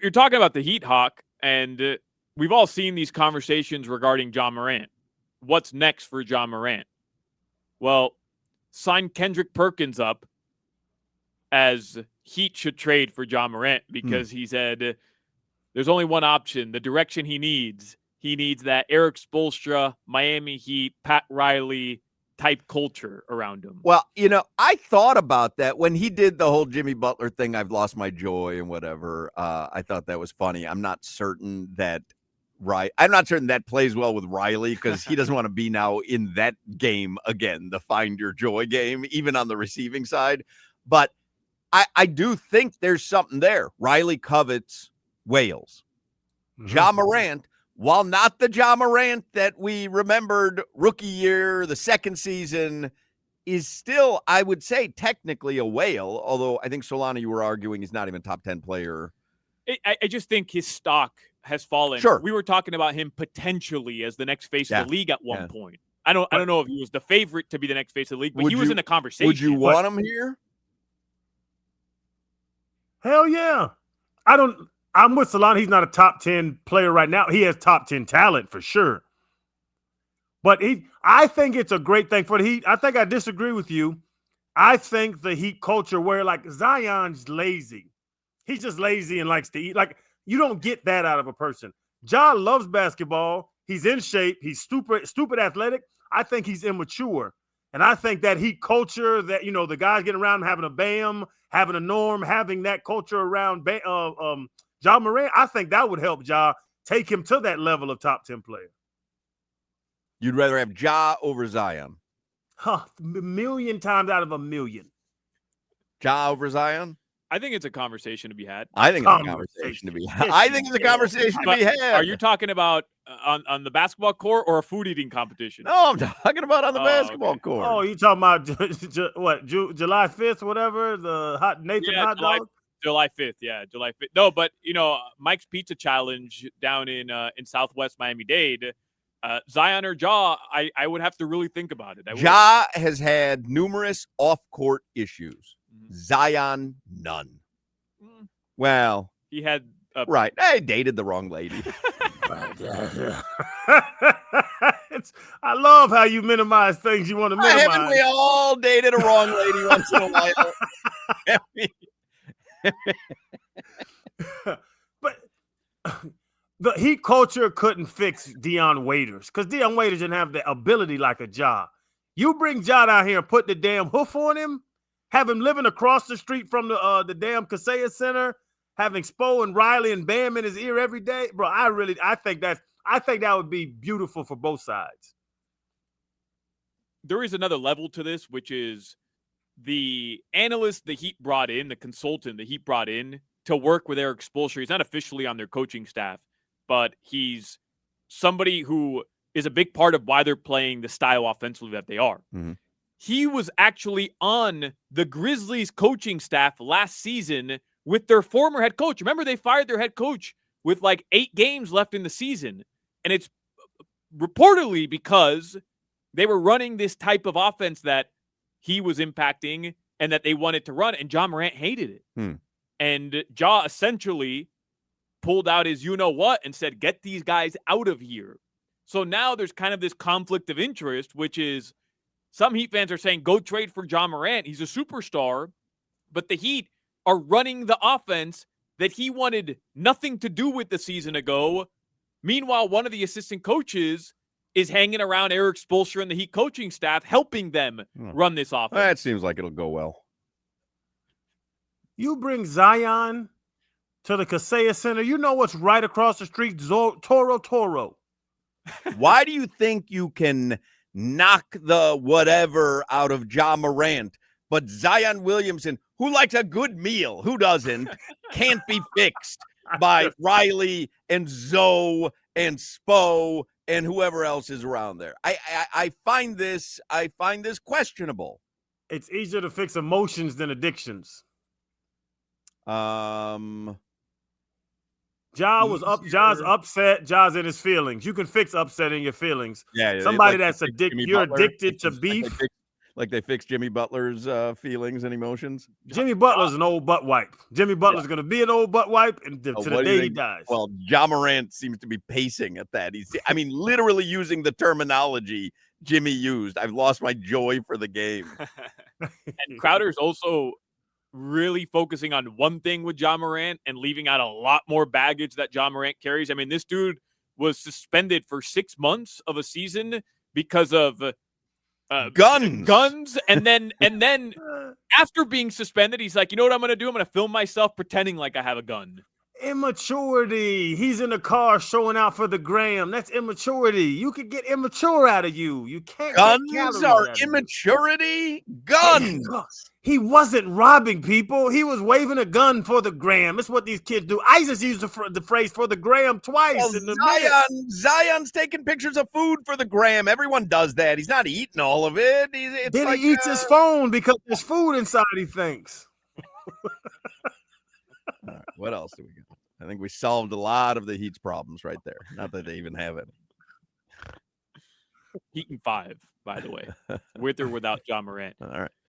You're talking about the Heat, Hawk, and we've all seen these conversations regarding Ja Morant. What's next for Ja Morant? Well, sign Kendrick Perkins up as Heat should trade for Ja Morant because he said there's only one option, the direction he needs. He needs that Eric Spoelstra, Miami Heat, Pat Riley type culture around him. Well, I thought about that when he did the whole Jimmy Butler thing. I've lost my joy and whatever. I thought that was funny. I'm not certain that plays well with Riley because he doesn't want to be now in that game again, the find your joy game, even on the receiving side. But I do think there's something there. Riley covets Wales. Ja Morant, while not the Ja Morant that we remembered rookie year, the second season, is still, I would say, technically a whale, although I think Solana, you were arguing, he's not even a top 10 player. I just think his stock has fallen. Sure. We were talking about him potentially as the next face of the league at one point. I don't know if he was the favorite to be the next face of the league, but he was in the conversation. Would you want him here? Hell yeah. I'm with Solana. He's not a top 10 player right now. He has top 10 talent for sure. But I think it's a great thing for the Heat. I think I disagree with you. I think the Heat culture where, like, Zion's lazy. He's just lazy and likes to eat. Like, you don't get that out of a person. Ja loves basketball. He's in shape. He's stupid athletic. I think he's immature. And I think that Heat culture that, the guys getting around having a Bam, having a Norm, having that culture around Ja Morant, I think that would help Ja take him to that level of top 10 player. You'd rather have Ja over Zion? A million times out of a million. Ja over Zion? I think it's a conversation to be had. I think it's a conversation to be had. I think it's a conversation to be had. Are you talking about on the basketball court or a food eating competition? No, I'm talking about on the basketball court. Oh, you talking about what? July 5th, whatever, the Nathan hot dog? July 5th, yeah, July 5th. No, but Mike's Pizza Challenge down in Southwest Miami-Dade. Zion or Ja, I would have to really think about it. Ja has had numerous off-court issues. Zion, none. Well, he had right. I dated the wrong lady. I love how you minimize things you want to minimize. Haven't we all dated a wrong lady once in a while? But the Heat culture couldn't fix Dion Waiters because Dion Waiters didn't have the ability like a Ja. You bring Ja down here and put the damn hoof on him, have him living across the street from the damn Kaseya Center, having Spo and Riley and Bam in his ear every day, bro. I think that would be beautiful for both sides. There is another level to this, which is the analyst the Heat brought in, the consultant the Heat brought in to work with Eric Spoelstra. He's not officially on their coaching staff, but he's somebody who is a big part of why they're playing the style offensively that they are. Mm-hmm. He was actually on the Grizzlies coaching staff last season with their former head coach. Remember, they fired their head coach with like 8 games left in the season. And it's reportedly because they were running this type of offense that he was impacting and that they wanted to run. And Ja Morant hated it. And Ja essentially pulled out his you-know-what and said, get these guys out of here. So now there's kind of this conflict of interest, which is some Heat fans are saying, go trade for Ja Morant. He's a superstar. But the Heat are running the offense that he wanted nothing to do with the season ago. Meanwhile, one of the assistant coaches is hanging around Eric Spoelstra and the Heat coaching staff, helping them run this offense. That seems like it'll go well. You bring Zion to the Kaseya Center. You know what's right across the street? Toro. Why do you think you can knock the whatever out of Ja Morant, but Zion Williamson, who likes a good meal, who doesn't, can't be fixed by Riley and Zoe and Spo and whoever else is around there? I find this questionable. It's easier to fix emotions than addictions. Ja's upset. Ja's in his feelings. You can fix upset in your feelings. Yeah. Somebody that's addicted. You're addicted to beef. Like they fixed Jimmy Butler's feelings and emotions. Jimmy Butler's an old butt wipe. Jimmy Butler's going to be an old butt wipe to the day he dies. Well, Ja Morant seems to be pacing at that. I mean, literally using the terminology Jimmy used. I've lost my joy for the game. And Crowder's also really focusing on one thing with Ja Morant and leaving out a lot more baggage that Ja Morant carries. I mean, this dude was suspended for 6 months of a season because of guns, and then after being suspended, he's like, you know what I'm going to do? I'm going to film myself pretending like I have a gun. Immaturity. He's in the car showing out for the gram. That's immaturity. You could get immature out of you. You can't. Guns are immaturity. Guns. He wasn't robbing people. He was waving a gun for the gram. That's what these kids do. I just used the phrase for the gram twice. Well, Zion's taking pictures of food for the gram. Everyone does that. He's not eating all of it. Then he eats his phone because there's food inside, he thinks. All right, what else do we got? I think we solved a lot of the Heat's problems right there. Not that they even have it. Heat in 5, by the way, with or without Ja Morant. All right.